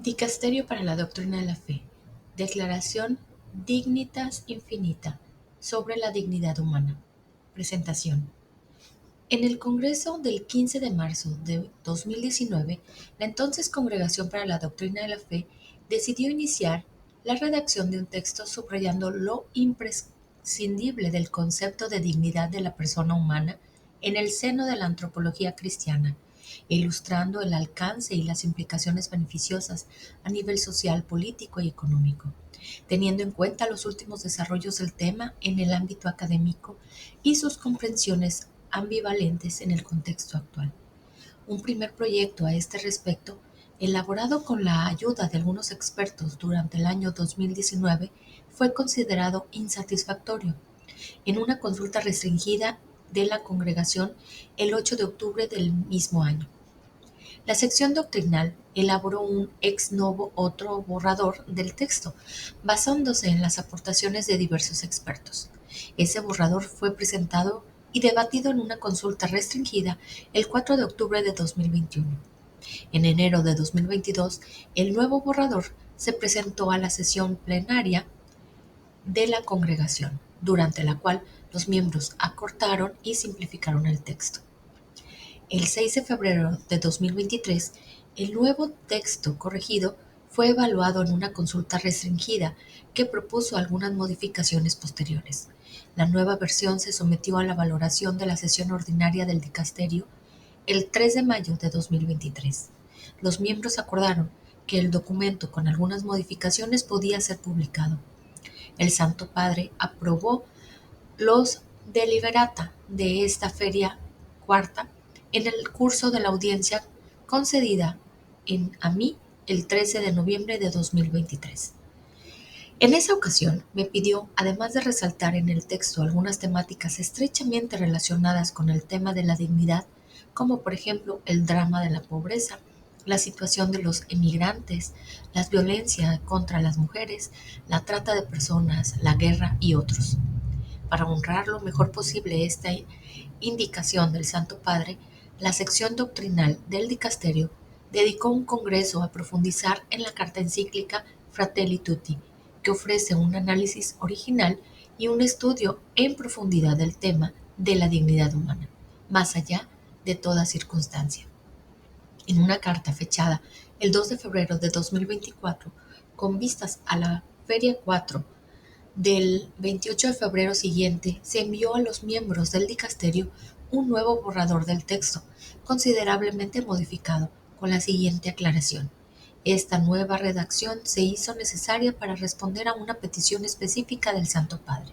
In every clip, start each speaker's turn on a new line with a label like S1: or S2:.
S1: Dicasterio para la Doctrina de la Fe. Declaración Dignitas Infinita sobre la dignidad humana. Presentación. En el Congreso del 15 de marzo de 2019, la entonces Congregación para la Doctrina de la Fe decidió iniciar la redacción de un texto subrayando lo imprescindible del concepto de dignidad de la persona humana en el seno de la antropología cristiana, ilustrando el alcance y las implicaciones beneficiosas a nivel social, político y económico, teniendo en cuenta los últimos desarrollos del tema en el ámbito académico y sus comprensiones ambivalentes en el contexto actual. Un primer proyecto a este respecto, elaborado con la ayuda de algunos expertos durante el año 2019, fue considerado insatisfactorio en una consulta restringida de la congregación el 8 de octubre del mismo año. La sección doctrinal elaboró un ex novo otro borrador del texto, basándose en las aportaciones de diversos expertos. Ese borrador fue presentado y debatido en una consulta restringida el 4 de octubre de 2021. En enero de 2022, el nuevo borrador se presentó a la sesión plenaria de la congregación, durante la cual los miembros acortaron y simplificaron el texto. El 6 de febrero de 2023, el nuevo texto corregido fue evaluado en una consulta restringida que propuso algunas modificaciones posteriores. La nueva versión se sometió a la valoración de la sesión ordinaria del dicasterio el 3 de mayo de 2023. Los miembros acordaron que el documento con algunas modificaciones podía ser publicado. El Santo Padre aprobó los deliberata de esta feria cuarta en el curso de la audiencia concedida a mí el 13 de noviembre de 2023. En esa ocasión me pidió, además de resaltar en el texto algunas temáticas estrechamente relacionadas con el tema de la dignidad, como por ejemplo el drama de la pobreza, la situación de los emigrantes, la violencia contra las mujeres, la trata de personas, la guerra y otros. Para honrar lo mejor posible esta indicación del Santo Padre, la sección doctrinal del dicasterio dedicó un congreso a profundizar en la carta encíclica Fratelli Tutti, que ofrece un análisis original y un estudio en profundidad del tema de la dignidad humana, más allá de toda circunstancia. En una carta fechada el 2 de febrero de 2024, con vistas a la Feria 4 del 28 de febrero siguiente, se envió a los miembros del dicasterio un nuevo borrador del texto, considerablemente modificado, con la siguiente aclaración. Esta nueva redacción se hizo necesaria para responder a una petición específica del Santo Padre.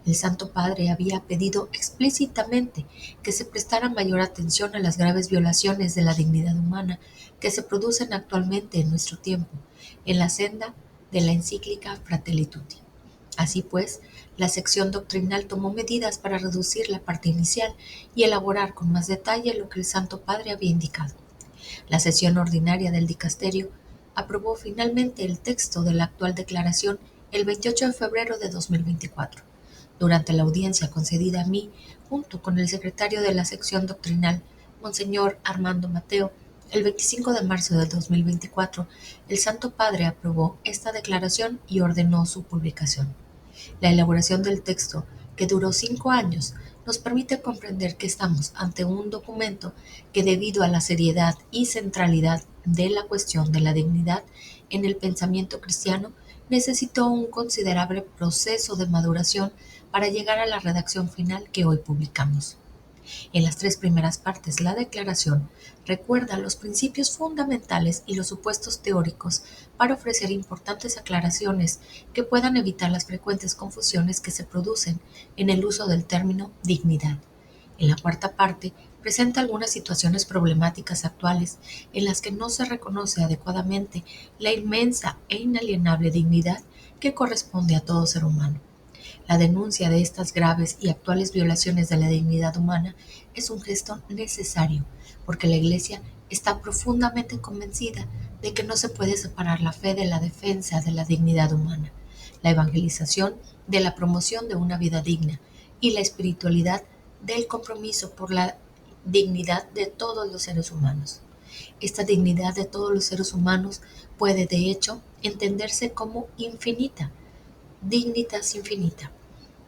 S1: El Santo Padre había pedido explícitamente que se prestara mayor atención a las graves violaciones de la dignidad humana que se producen actualmente en nuestro tiempo, en la senda de la encíclica Fratelli Tutti. Así pues, la sección doctrinal tomó medidas para reducir la parte inicial y elaborar con más detalle lo que el Santo Padre había indicado. La sesión ordinaria del dicasterio aprobó finalmente el texto de la actual declaración el 28 de febrero de 2024. Durante la audiencia concedida a mí, junto con el secretario de la sección doctrinal, Monseñor Armando Mateo, el 25 de marzo de 2024, el Santo Padre aprobó esta declaración y ordenó su publicación. La elaboración del texto, que duró 5 años, nos permite comprender que estamos ante un documento que, debido a la seriedad y centralidad de la cuestión de la dignidad en el pensamiento cristiano, necesitó un considerable proceso de maduración para llegar a la redacción final que hoy publicamos. En las 3 primeras partes, la declaración recuerda los principios fundamentales y los supuestos teóricos para ofrecer importantes aclaraciones que puedan evitar las frecuentes confusiones que se producen en el uso del término dignidad. En la cuarta parte, presenta algunas situaciones problemáticas actuales en las que no se reconoce adecuadamente la inmensa e inalienable dignidad que corresponde a todo ser humano. La denuncia de estas graves y actuales violaciones de la dignidad humana es un gesto necesario, porque la Iglesia está profundamente convencida de que no se puede separar la fe de la defensa de la dignidad humana, la evangelización de la promoción de una vida digna y la espiritualidad del compromiso por la dignidad de todos los seres humanos. Esta dignidad de todos los seres humanos puede, de hecho, entenderse como infinita, dignitas infinita,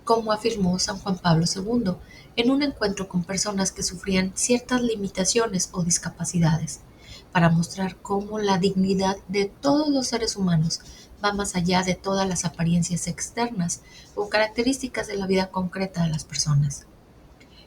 S1: como afirmó San Juan Pablo II en un encuentro con personas que sufrían ciertas limitaciones o discapacidades, para mostrar cómo la dignidad de todos los seres humanos va más allá de todas las apariencias externas o características de la vida concreta de las personas.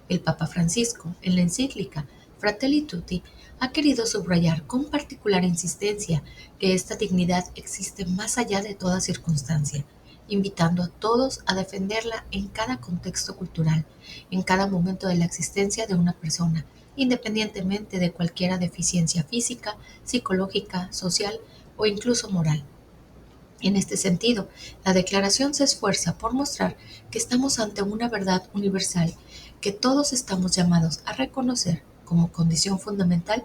S1: El Papa Francisco, en la encíclica Fratelli Tutti, ha querido subrayar con particular insistencia que esta dignidad existe más allá de toda circunstancia, invitando a todos a defenderla en cada contexto cultural, en cada momento de la existencia de una persona, independientemente de cualquier deficiencia física, psicológica, social o incluso moral. En este sentido, la Declaración se esfuerza por mostrar que estamos ante una verdad universal que todos estamos llamados a reconocer como condición fundamental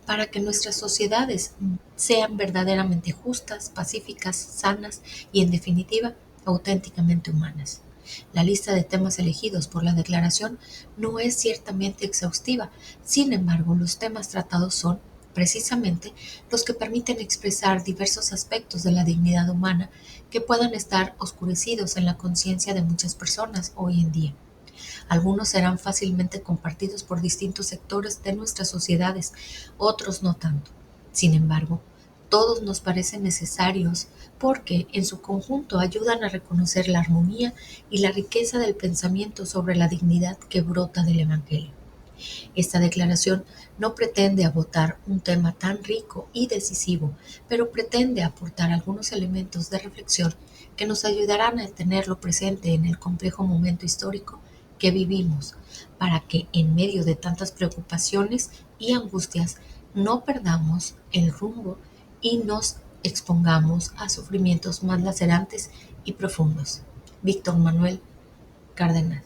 S1: para que nuestras sociedades sean verdaderamente justas, pacíficas, sanas y, en definitiva, auténticamente humanas. La lista de temas elegidos por la Declaración no es ciertamente exhaustiva, sin embargo, los temas tratados son, precisamente, los que permiten expresar diversos aspectos de la dignidad humana que puedan estar oscurecidos en la conciencia de muchas personas hoy en día. Algunos serán fácilmente compartidos por distintos sectores de nuestras sociedades, otros no tanto. Sin embargo, todos nos parecen necesarios porque en su conjunto ayudan a reconocer la armonía y la riqueza del pensamiento sobre la dignidad que brota del Evangelio. Esta declaración no pretende agotar un tema tan rico y decisivo, pero pretende aportar algunos elementos de reflexión que nos ayudarán a tenerlo presente en el complejo momento histórico que vivimos, para que en medio de tantas preocupaciones y angustias no perdamos el rumbo y nos expongamos a sufrimientos más lacerantes y profundos. Víctor Manuel Cárdenas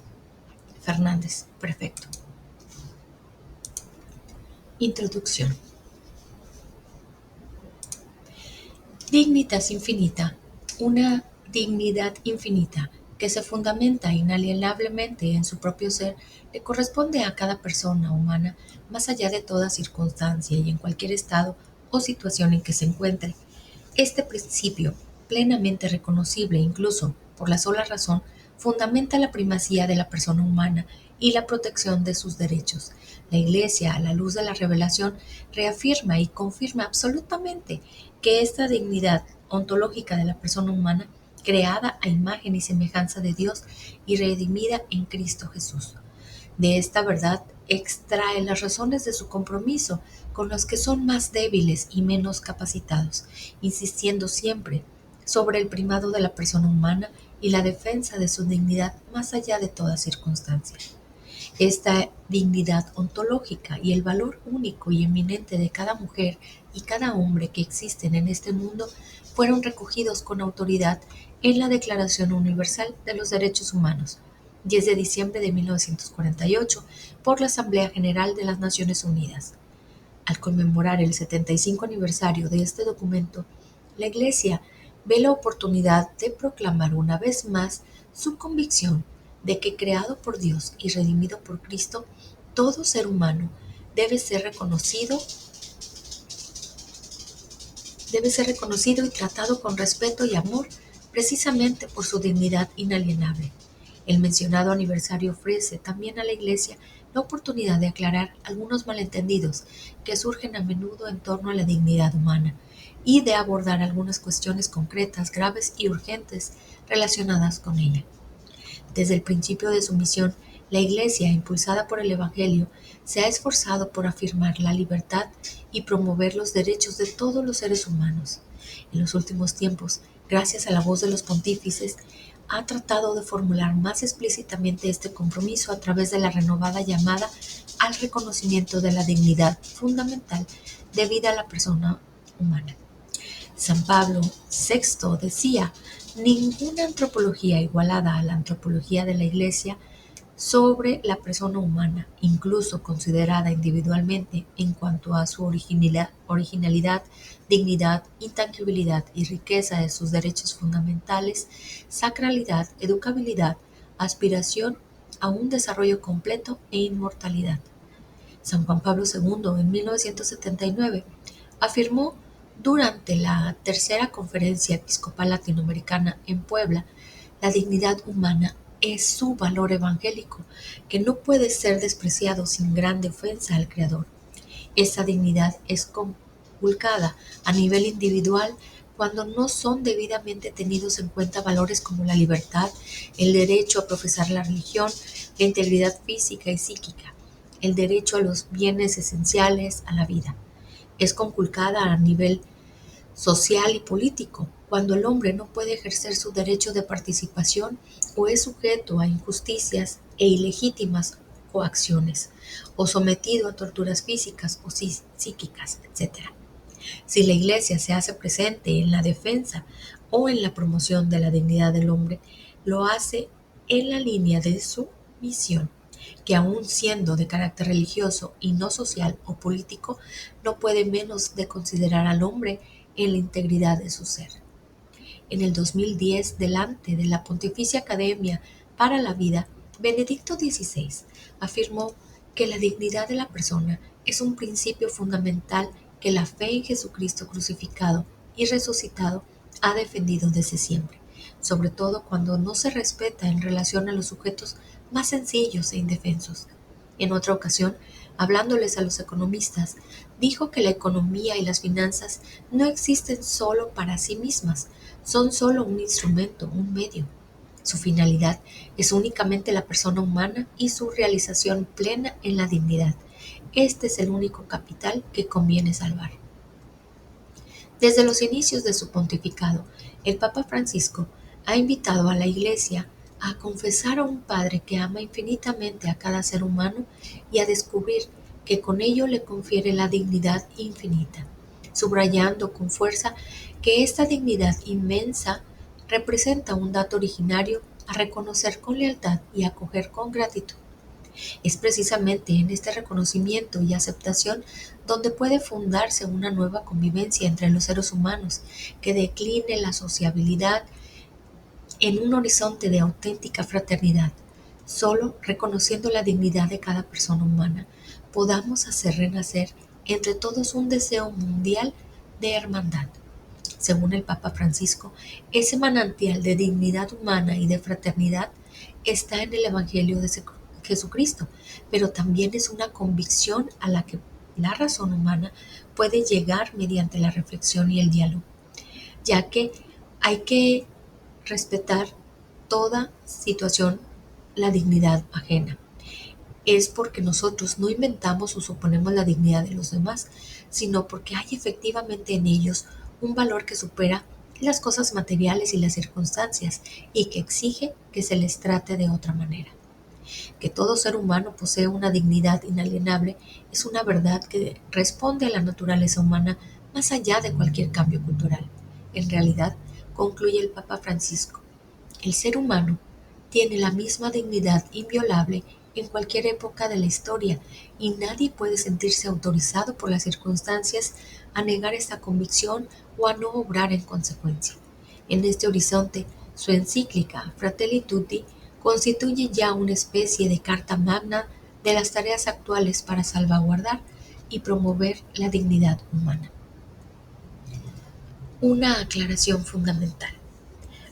S1: Fernández, prefecto. Introducción. Dignitas infinita, una dignidad infinita que se fundamenta inalienablemente en su propio ser, le corresponde a cada persona humana más allá de toda circunstancia y en cualquier estado o situación en que se encuentre. Este principio, plenamente reconocible incluso por la sola razón, fundamenta la primacía de la persona humana y la protección de sus derechos. La Iglesia, a la luz de la revelación, reafirma y confirma absolutamente que esta dignidad ontológica de la persona humana, creada a imagen y semejanza de Dios y redimida en Cristo Jesús. De esta verdad extrae las razones de su compromiso con los que son más débiles y menos capacitados, insistiendo siempre sobre el primado de la persona humana y la defensa de su dignidad más allá de toda circunstancia. Esta dignidad ontológica y el valor único y eminente de cada mujer y cada hombre que existen en este mundo fueron recogidos con autoridad en la Declaración Universal de los Derechos Humanos, 10 de diciembre de 1948, por la Asamblea General de las Naciones Unidas. Al conmemorar el 75 aniversario de este documento, la Iglesia ve la oportunidad de proclamar una vez más su convicción de que, creado por Dios y redimido por Cristo, todo ser humano debe ser reconocido y tratado con respeto y amor, precisamente por su dignidad inalienable. El mencionado aniversario ofrece también a la Iglesia la oportunidad de aclarar algunos malentendidos que surgen a menudo en torno a la dignidad humana y de abordar algunas cuestiones concretas, graves y urgentes relacionadas con ella. Desde el principio de su misión, la Iglesia, impulsada por el Evangelio, se ha esforzado por afirmar la libertad y promover los derechos de todos los seres humanos. En los últimos tiempos, gracias a la voz de los pontífices, ha tratado de formular más explícitamente este compromiso a través de la renovada llamada al reconocimiento de la dignidad fundamental debida a la persona humana. San Pablo VI decía: ninguna antropología igualada a la antropología de la Iglesia sobre la persona humana, incluso considerada individualmente en cuanto a su originalidad, dignidad, intangibilidad y riqueza de sus derechos fundamentales, sacralidad, educabilidad, aspiración a un desarrollo completo e inmortalidad. San Juan Pablo II, en 1979, afirmó durante la tercera conferencia episcopal latinoamericana en Puebla: la dignidad humana es su valor evangélico, que no puede ser despreciado sin gran defensa al Creador. Esa dignidad es conculcada a nivel individual cuando no son debidamente tenidos en cuenta valores como la libertad, el derecho a profesar la religión, la integridad física y psíquica, el derecho a los bienes esenciales a la vida. Es conculcada a nivel social y político, cuando el hombre no puede ejercer su derecho de participación o es sujeto a injusticias e ilegítimas coacciones, o sometido a torturas físicas o psíquicas, etc. Si la Iglesia se hace presente en la defensa o en la promoción de la dignidad del hombre, lo hace en la línea de su misión, que aun siendo de carácter religioso y no social o político, no puede menos de considerar al hombre en la integridad de su ser. En el 2010, delante de la Pontificia Academia para la Vida, Benedicto XVI afirmó que la dignidad de la persona es un principio fundamental que la fe en Jesucristo crucificado y resucitado ha defendido desde siempre, sobre todo cuando no se respeta en relación a los sujetos más sencillos e indefensos. En otra ocasión, hablándoles a los economistas, dijo que la economía y las finanzas no existen solo para sí mismas, son solo un instrumento, un medio. Su finalidad es únicamente la persona humana y su realización plena en la dignidad. Este es el único capital que conviene salvar. Desde los inicios de su pontificado, el Papa Francisco ha invitado a la Iglesia a confesar a un Padre que ama infinitamente a cada ser humano y a descubrir que con ello le confiere la dignidad infinita, subrayando con fuerza que esta dignidad inmensa representa un dato originario a reconocer con lealtad y acoger con gratitud. Es precisamente en este reconocimiento y aceptación donde puede fundarse una nueva convivencia entre los seres humanos, que decline la sociabilidad en un horizonte de auténtica fraternidad. Solo reconociendo la dignidad de cada persona humana, podamos hacer renacer entre todos un deseo mundial de hermandad. Según el Papa Francisco, ese manantial de dignidad humana y de fraternidad está en el Evangelio de Jesucristo, pero también es una convicción a la que la razón humana puede llegar mediante la reflexión y el diálogo, ya que hay que respetar toda situación, la dignidad ajena. Es porque nosotros no inventamos o suponemos la dignidad de los demás, sino porque hay efectivamente en ellos un valor que supera las cosas materiales y las circunstancias y que exige que se les trate de otra manera. Que todo ser humano posee una dignidad inalienable es una verdad que responde a la naturaleza humana más allá de cualquier cambio cultural. En realidad, concluye el Papa Francisco, el ser humano tiene la misma dignidad inviolable en cualquier época de la historia y nadie puede sentirse autorizado por las circunstancias a negar esta convicción o a no obrar en consecuencia. En este horizonte, su encíclica Fratelli Tutti constituye ya una especie de carta magna de las tareas actuales para salvaguardar y promover la dignidad humana. Una aclaración fundamental.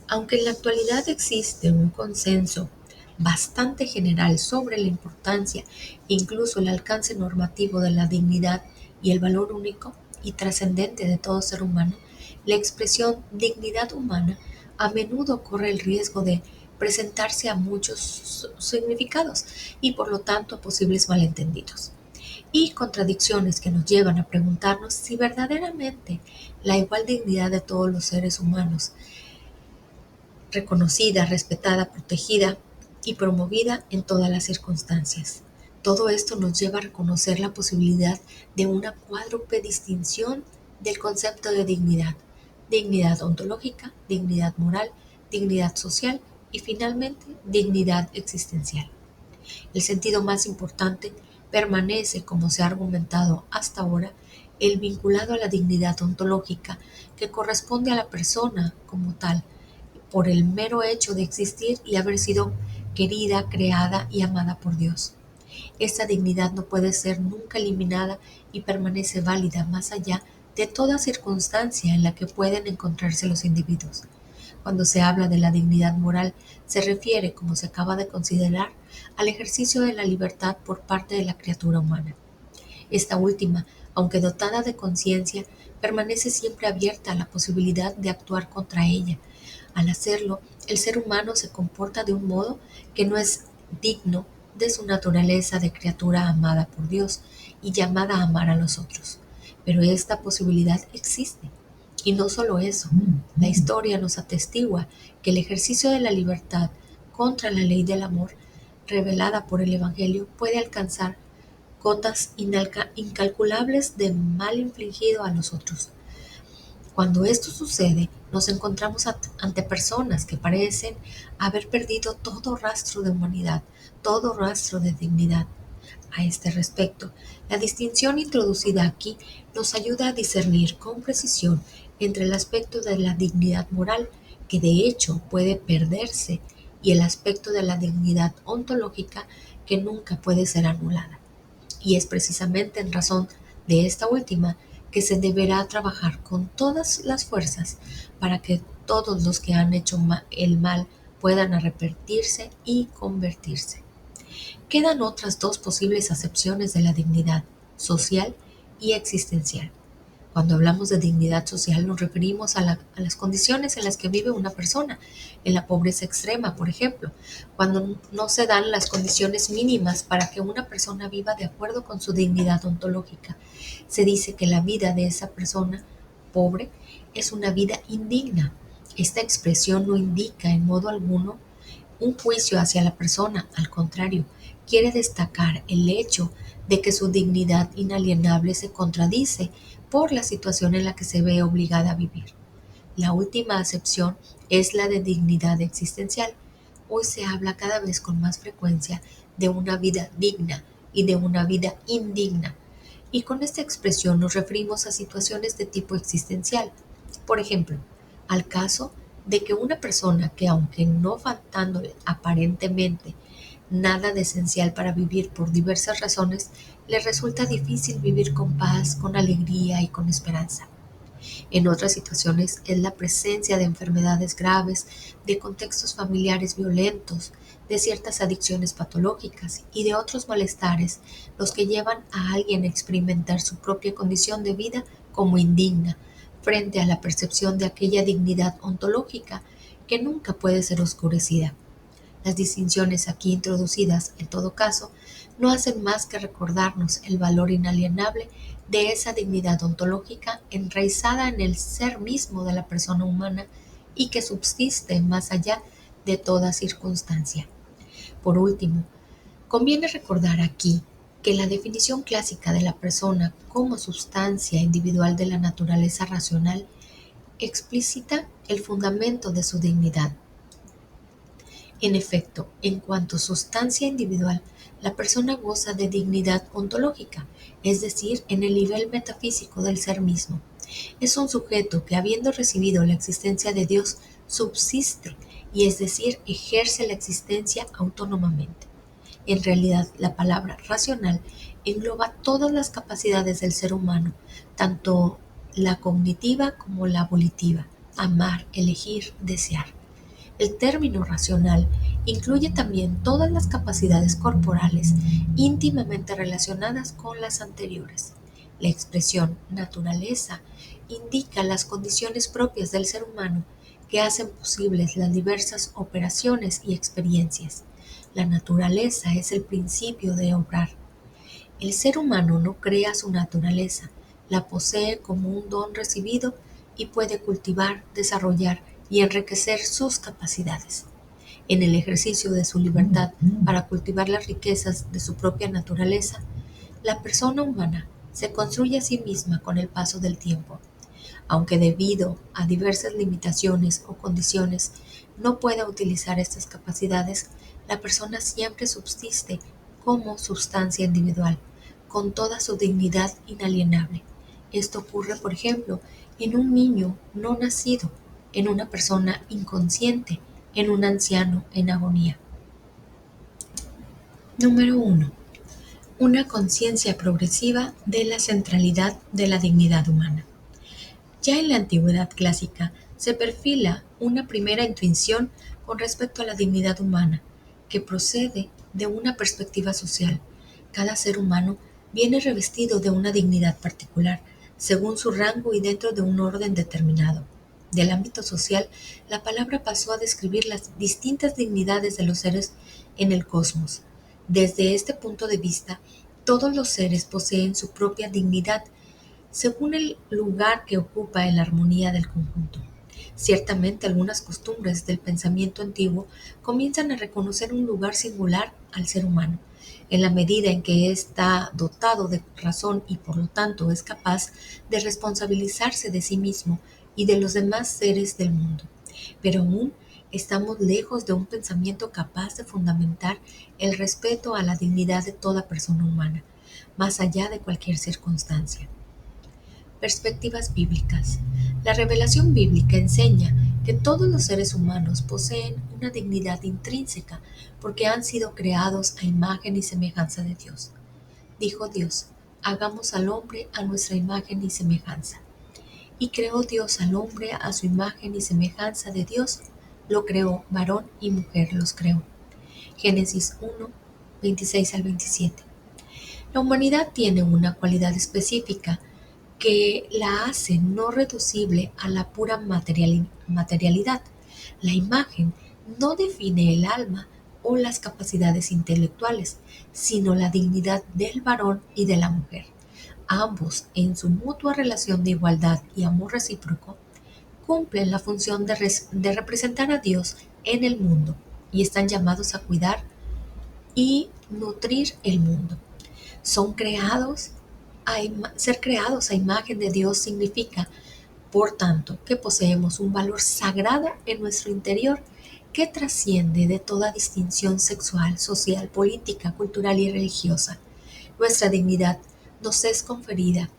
S1: Aunque en la actualidad existe un consenso bastante general sobre la importancia e incluso el alcance normativo de la dignidad y el valor único y trascendente de todo ser humano, la expresión dignidad humana a menudo corre el riesgo de presentarse a muchos significados y por lo tanto a posibles malentendidos y contradicciones que nos llevan a preguntarnos si verdaderamente la igual dignidad de todos los seres humanos reconocida, respetada, protegida y promovida en todas las circunstancias. Todo esto nos lleva a reconocer la posibilidad de una cuádruple distinción del concepto de dignidad: dignidad ontológica, dignidad moral, dignidad social y finalmente dignidad existencial. El sentido más importante permanece, como se ha argumentado hasta ahora, el vinculado a la dignidad ontológica, que corresponde a la persona como tal, por el mero hecho de existir y haber sido querida, creada y amada por Dios. Esta dignidad no puede ser nunca eliminada y permanece válida más allá de toda circunstancia en la que pueden encontrarse los individuos. Cuando se habla de la dignidad moral, se refiere, como se acaba de considerar, al ejercicio de la libertad por parte de la criatura humana. Esta última, aunque dotada de conciencia, permanece siempre abierta a la posibilidad de actuar contra ella. Al hacerlo, el ser humano se comporta de un modo que no es digno de su naturaleza de criatura amada por Dios y llamada a amar a los otros. Pero esta posibilidad existe. Y no solo eso, la historia nos atestigua que el ejercicio de la libertad contra la ley del amor, revelada por el Evangelio, puede alcanzar cotas incalculables de mal infligido a los otros. Cuando esto sucede, nos encontramos ante personas que parecen haber perdido todo rastro de humanidad, todo rastro de dignidad. A este respecto, la distinción introducida aquí nos ayuda a discernir con precisión entre el aspecto de la dignidad moral, que de hecho puede perderse, y el aspecto de la dignidad ontológica, que nunca puede ser anulada. Y es precisamente en razón de esta última que se deberá trabajar con todas las fuerzas para que todos los que han hecho el mal puedan arrepentirse y convertirse. Quedan otras dos posibles acepciones de la dignidad, social y existencial. Cuando hablamos de dignidad social nos referimos a las condiciones en las que vive una persona, en la pobreza extrema, por ejemplo, cuando no se dan las condiciones mínimas para que una persona viva de acuerdo con su dignidad ontológica. Se dice que la vida de esa persona pobre es una vida indigna. Esta expresión no indica en modo alguno un juicio hacia la persona, al contrario, quiere destacar el hecho de que su dignidad inalienable se contradice por la situación en la que se ve obligada a vivir. La última acepción es la de dignidad existencial. Hoy se habla cada vez con más frecuencia de una vida digna y de una vida indigna. Y con esta expresión nos referimos a situaciones de tipo existencial. Por ejemplo, al caso de que una persona que, aunque no faltándole aparentemente nada de esencial para vivir por diversas razones, le resulta difícil vivir con paz, con alegría y con esperanza. En otras situaciones es la presencia de enfermedades graves, de contextos familiares violentos, de ciertas adicciones patológicas y de otros malestares los que llevan a alguien a experimentar su propia condición de vida como indigna frente a la percepción de aquella dignidad ontológica que nunca puede ser oscurecida. Las distinciones aquí introducidas, en todo caso, no hacen más que recordarnos el valor inalienable de esa dignidad ontológica enraizada en el ser mismo de la persona humana y que subsiste más allá de toda circunstancia. Por último, conviene recordar aquí que la definición clásica de la persona como sustancia individual de la naturaleza racional explicita el fundamento de su dignidad. En efecto, en cuanto sustancia individual, la persona goza de dignidad ontológica, es decir, en el nivel metafísico del ser mismo. Es un sujeto que, habiendo recibido la existencia de Dios, subsiste, y es decir, ejerce la existencia autónomamente. En realidad, la palabra racional engloba todas las capacidades del ser humano, tanto la cognitiva como la volitiva: amar, elegir, desear. El término racional incluye también todas las capacidades corporales íntimamente relacionadas con las anteriores. La expresión naturaleza indica las condiciones propias del ser humano que hacen posibles las diversas operaciones y experiencias. La naturaleza es el principio de obrar. El ser humano no crea su naturaleza, la posee como un don recibido y puede cultivar, desarrollar y enriquecer sus capacidades. En el ejercicio de su libertad para cultivar las riquezas de su propia naturaleza, la persona humana se construye a sí misma con el paso del tiempo. Aunque debido a diversas limitaciones o condiciones no pueda utilizar estas capacidades, la persona siempre subsiste como sustancia individual, con toda su dignidad inalienable. Esto ocurre, por ejemplo, en un niño no nacido, en una persona inconsciente, en un anciano en agonía. Número 1. Una conciencia progresiva de la centralidad de la dignidad humana. Ya en la antigüedad clásica se perfila una primera intuición con respecto a la dignidad humana, que procede de una perspectiva social. Cada ser humano viene revestido de una dignidad particular, según su rango y dentro de un orden determinado. Del ámbito social, la palabra pasó a describir las distintas dignidades de los seres en el cosmos. Desde este punto de vista, todos los seres poseen su propia dignidad según el lugar que ocupa en la armonía del conjunto. Ciertamente algunas costumbres del pensamiento antiguo comienzan a reconocer un lugar singular al ser humano, en la medida en que está dotado de razón y por lo tanto es capaz de responsabilizarse de sí mismo y de los demás seres del mundo. Pero aún estamos lejos de un pensamiento capaz de fundamentar el respeto a la dignidad de toda persona humana, más allá de cualquier circunstancia. Perspectivas bíblicas. La revelación bíblica enseña que todos los seres humanos poseen una dignidad intrínseca porque han sido creados a imagen y semejanza de Dios. Dijo Dios, hagamos al hombre a nuestra imagen y semejanza. Y creó Dios al hombre a su imagen y semejanza de Dios, lo creó, varón y mujer los creó. Génesis 1, 26 al 27. La humanidad tiene una cualidad específica que la hace no reducible a la pura materialidad. La imagen no define el alma o las capacidades intelectuales, sino la dignidad del varón y de la mujer. Ambos, en su mutua relación de igualdad y amor recíproco, cumplen la función de representar a Dios en el mundo y están llamados a cuidar y nutrir el mundo. Son creados ser creados a imagen de Dios significa, por tanto, que poseemos un valor sagrado en nuestro interior que trasciende de toda distinción sexual, social, política, cultural y religiosa. Nuestra dignidad nos es conferida,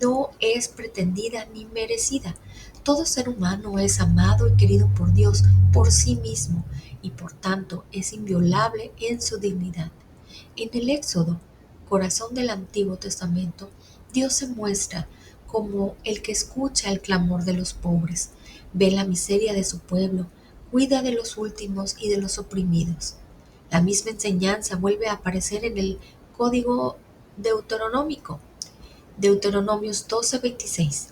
S1: no es pretendida ni merecida. Todo ser humano es amado y querido por Dios por sí mismo y por tanto es inviolable en su dignidad. En el Éxodo, corazón del Antiguo Testamento, Dios se muestra como el que escucha el clamor de los pobres, ve la miseria de su pueblo, cuida de los últimos y de los oprimidos. La misma enseñanza vuelve a aparecer en el Código Deuteronómico, Deuteronomios 12:26.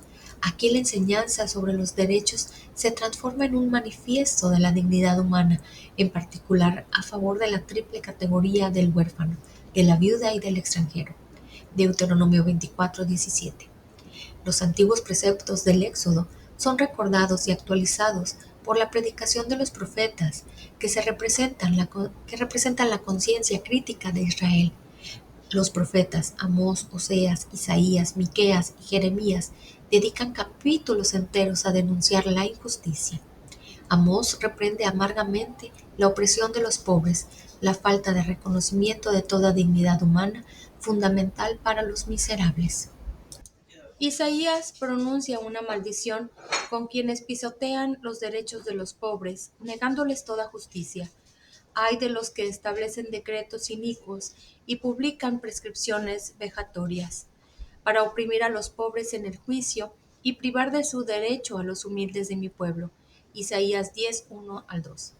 S1: Aquí la enseñanza sobre los derechos se transforma en un manifiesto de la dignidad humana, en particular a favor de la triple categoría del huérfano, de la viuda y del extranjero. Deuteronomio 24:17. Los antiguos preceptos del Éxodo son recordados y actualizados por la predicación de los profetas que representan la conciencia crítica de Israel. Los profetas Amós, Oseas, Isaías, Miqueas y Jeremías dedican capítulos enteros a denunciar la injusticia. Amós reprende amargamente la opresión de los pobres, la falta de reconocimiento de toda dignidad humana, fundamental para los miserables. Isaías pronuncia una maldición con quienes pisotean los derechos de los pobres, negándoles toda justicia. Ay de los que establecen decretos inicuos y publican prescripciones vejatorias, para oprimir a los pobres en el juicio y privar de su derecho a los humildes de mi pueblo. Isaías 10, 1 al 2.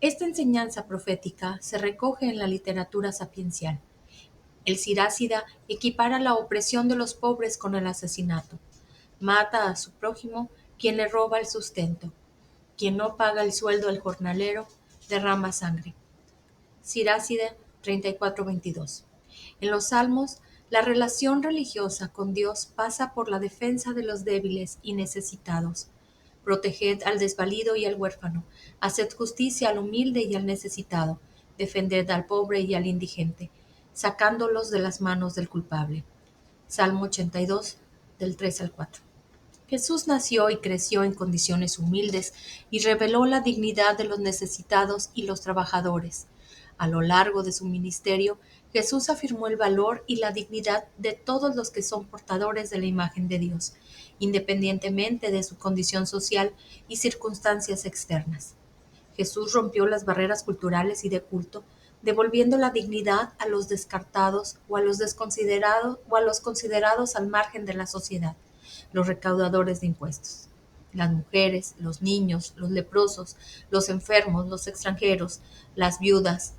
S1: Esta enseñanza profética se recoge en la literatura sapiencial. El Sirácida equipara la opresión de los pobres con el asesinato. Mata a su prójimo quien le roba el sustento. Quien no paga el sueldo al jornalero derrama sangre. Sirácida 34:22. En los Salmos, la relación religiosa con Dios pasa por la defensa de los débiles y necesitados. Proteged al desvalido y al huérfano, haced justicia al humilde y al necesitado, defended al pobre y al indigente, sacándolos de las manos del culpable. Salmo 82, del 3 al 4. Jesús nació y creció en condiciones humildes y reveló la dignidad de los necesitados y los trabajadores. A lo largo de su ministerio, Jesús afirmó el valor y la dignidad de todos los que son portadores de la imagen de Dios, independientemente de su condición social y circunstancias externas. Jesús rompió las barreras culturales y de culto, devolviendo la dignidad a los descartados o a los desconsiderados o a los considerados al margen de la sociedad, los recaudadores de impuestos. Las mujeres, los niños, los leprosos, los enfermos, los extranjeros, las viudas.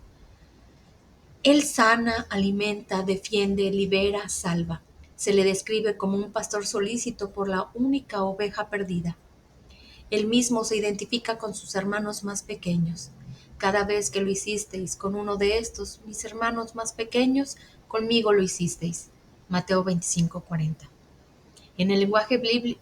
S1: Él sana, alimenta, defiende, libera, salva. Se le describe como un pastor solícito por la única oveja perdida. Él mismo se identifica con sus hermanos más pequeños. Cada vez que lo hicisteis con uno de estos, mis hermanos más pequeños, conmigo lo hicisteis. Mateo 25:40. En el lenguaje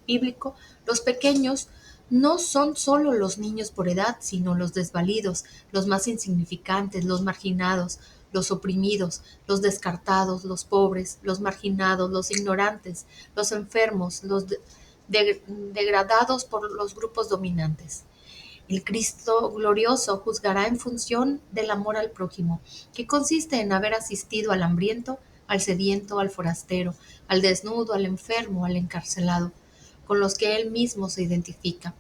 S1: bíblico, los pequeños no son solo los niños por edad, sino los desvalidos, los más insignificantes, los marginados, los oprimidos, los descartados, los pobres, los marginados, los ignorantes, los enfermos, los degradados por los grupos dominantes. El Cristo glorioso juzgará en función del amor al prójimo, que consiste en haber asistido al hambriento, al sediento, al forastero, al desnudo, al enfermo, al encarcelado, con los que él mismo se identifica.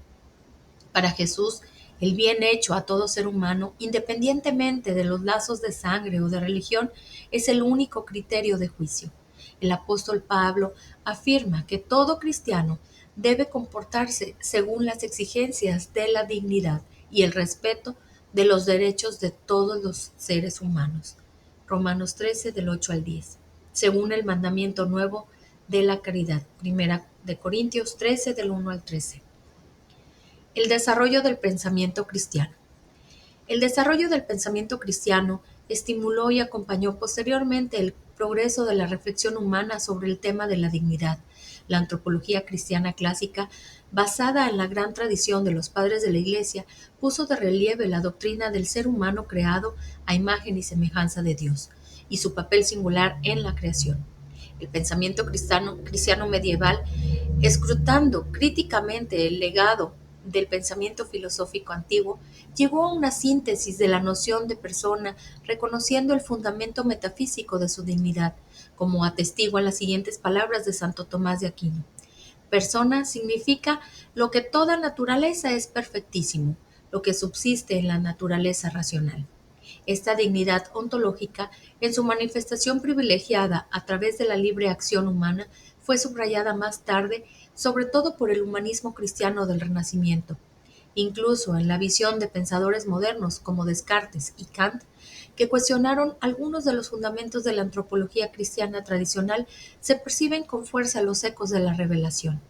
S1: Para Jesús, el bien hecho a todo ser humano, independientemente de los lazos de sangre o de religión, es el único criterio de juicio. El apóstol Pablo afirma que todo cristiano debe comportarse según las exigencias de la dignidad y el respeto de los derechos de todos los seres humanos. Romanos 13, del 8 al 10. Según el mandamiento nuevo de la caridad. Primera de Corintios 13, del 1 al 13. El desarrollo del pensamiento cristiano. El desarrollo del pensamiento cristiano estimuló y acompañó posteriormente el progreso de la reflexión humana sobre el tema de la dignidad. La antropología cristiana clásica, basada en la gran tradición de los padres de la Iglesia, puso de relieve la doctrina del ser humano creado a imagen y semejanza de Dios, y su papel singular en la creación. El pensamiento cristiano medieval, escrutando críticamente el legado del pensamiento filosófico antiguo, llegó a una síntesis de la noción de persona, reconociendo el fundamento metafísico de su dignidad, como atestiguan las siguientes palabras de Santo Tomás de Aquino. Persona significa lo que toda naturaleza es perfectísimo, lo que subsiste en la naturaleza racional. Esta dignidad ontológica, en su manifestación privilegiada a través de la libre acción humana, fue subrayada más tarde, sobre todo por el humanismo cristiano del Renacimiento. Incluso en la visión de pensadores modernos como Descartes y Kant, que cuestionaron algunos de los fundamentos de la antropología cristiana tradicional, se perciben con fuerza los ecos de la revelación.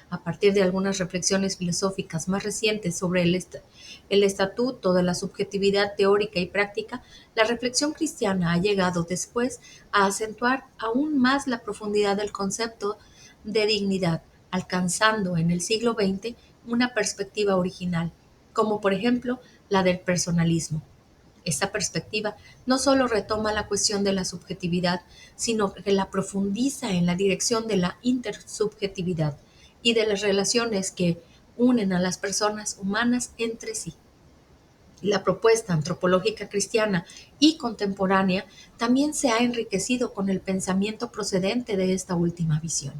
S1: A partir de algunas reflexiones filosóficas más recientes sobre el estatuto de la subjetividad teórica y práctica, la reflexión cristiana ha llegado después a acentuar aún más la profundidad del concepto de dignidad, alcanzando en el siglo XX una perspectiva original, como por ejemplo la del personalismo. Esta perspectiva no solo retoma la cuestión de la subjetividad, sino que la profundiza en la dirección de la intersubjetividad y de las relaciones que unen a las personas humanas entre sí. La propuesta antropológica cristiana y contemporánea también se ha enriquecido con el pensamiento procedente de esta última visión.